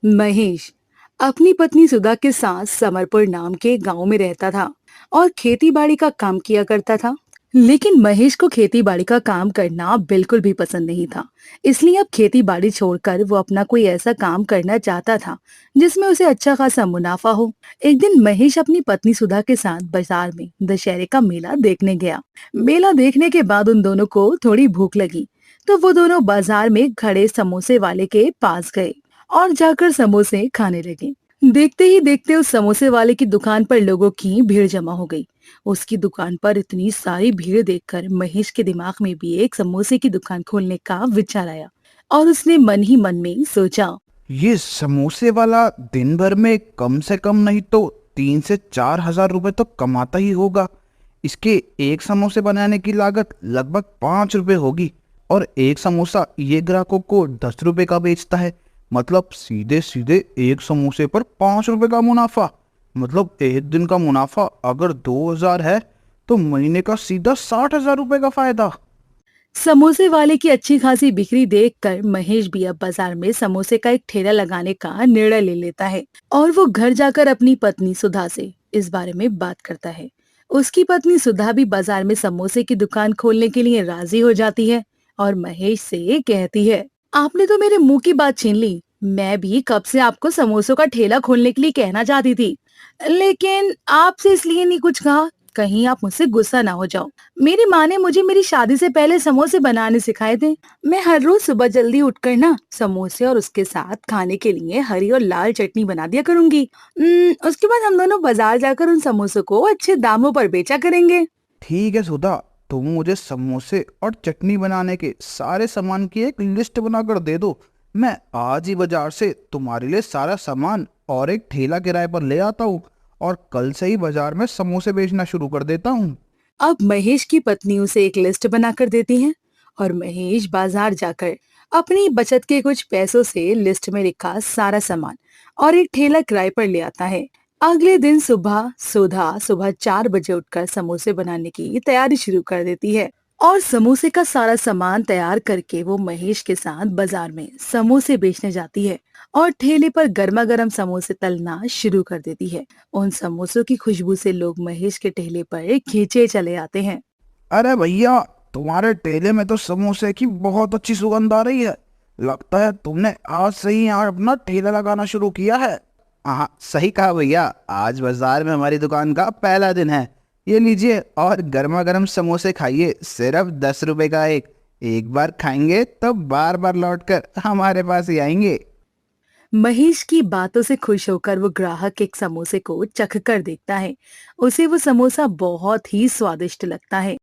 महेश अपनी पत्नी सुधा के साथ समरपुर नाम के गांव में रहता था और खेती बाड़ी का काम किया करता था। लेकिन महेश को खेती बाड़ी का काम करना बिल्कुल भी पसंद नहीं था। इसलिए अब खेती बाड़ी छोड़कर वो अपना कोई ऐसा काम करना चाहता था जिसमें उसे अच्छा खासा मुनाफा हो। एक दिन महेश अपनी पत्नी सुधा के साथ बाजार में दशहरे का मेला देखने गया। मेला देखने के बाद उन दोनों को थोड़ी भूख लगी, तो वो दोनों बाजार में खड़े समोसे वाले के पास गए और जाकर समोसे खाने लगे। देखते ही देखते उस समोसे वाले की दुकान पर लोगों की भीड़ जमा हो गई। उसकी दुकान पर इतनी सारी भीड़ देखकर महेश के दिमाग में भी एक समोसे की दुकान खोलने का विचार आया और उसने मन ही मन में सोचा। ये समोसे वाला दिन भर में कम से कम नहीं तो 3 से 4 हजार रुपए तो कमाता ही होगा। इसके एक समोसे बनाने की लागत लगभग 5 रुपए होगी और एक समोसा ये ग्राहकों को 10 रुपए का बेचता है। मतलब सीधे सीधे एक समोसे पर 5 रुपए का मुनाफा। मतलब एक दिन का मुनाफा अगर 2 हजार है तो महीने का सीधा 60 हजार रुपए का फायदा। समोसे वाले की अच्छी खासी बिक्री देखकर महेश भी अब बाजार में समोसे का एक ठेला लगाने का निर्णय ले लेता है और वो घर जाकर अपनी पत्नी सुधा से इस बारे में बात करता है। उसकी पत्नी सुधा भी बाजार में समोसे की दुकान खोलने के लिए राजी हो जाती है और महेश से कहती है, आपने तो मेरे मुंह की बात छीन ली। मैं भी कब से आपको समोसों का ठेला खोलने के लिए कहना चाहती थी, लेकिन आपसे इसलिए नहीं कुछ कहा, कहीं आप मुझसे गुस्सा ना हो जाओ। मेरी माँ ने मुझे मेरी शादी से पहले समोसे बनाने सिखाए थे। मैं हर रोज सुबह जल्दी उठकर ना समोसे और उसके साथ खाने के लिए हरी और लाल चटनी बना दिया करूंगी। उसके बाद हम दोनों बाजार जाकर उन समोसों को अच्छे दामों पर बेचा करेंगे। ठीक है सुधा, तुम मुझे समोसे और चटनी बनाने के सारे सामान की एक लिस्ट बनाकर दे दो। मैं आज ही बाजार से तुम्हारे लिए सारा सामान और एक ठेला किराए पर ले आता हूँ और कल से ही बाजार में समोसे बेचना शुरू कर देता हूँ। अब महेश की पत्नी उसे एक लिस्ट बनाकर देती है और महेश बाजार जाकर अपनी बचत के कुछ पैसों से लिस्ट में लिखा सारा सामान और एक ठेला किराए पर ले आता है। अगले दिन सुबह सुधा सुबह 4 बजे उठकर समोसे बनाने की तैयारी शुरू कर देती है और समोसे का सारा सामान तैयार करके वो महेश के साथ बाजार में समोसे बेचने जाती है और ठेले पर गर्मा गर्म समोसे तलना शुरू कर देती है। उन समोसों की खुशबू से लोग महेश के ठेले पर खींचे चले आते हैं। अरे भैया, तुम्हारे ठेले में तो समोसे की बहुत अच्छी सुगंध आ रही है। लगता है तुमने आज से ही यहाँ अपना ठेला लगाना शुरू किया है। हाँ, सही कहा भैया। आज बाजार में हमारी दुकान का पहला दिन है। ये लीजिए और गर्मा गर्म समोसे खाइए, सिर्फ 10 रुपए का एक। एक बार खाएंगे तो बार बार लौटकर हमारे पास ही आएंगे। महेश की बातों से खुश होकर वो ग्राहक एक समोसे को चख कर देखता है। उसे वो समोसा बहुत ही स्वादिष्ट लगता है।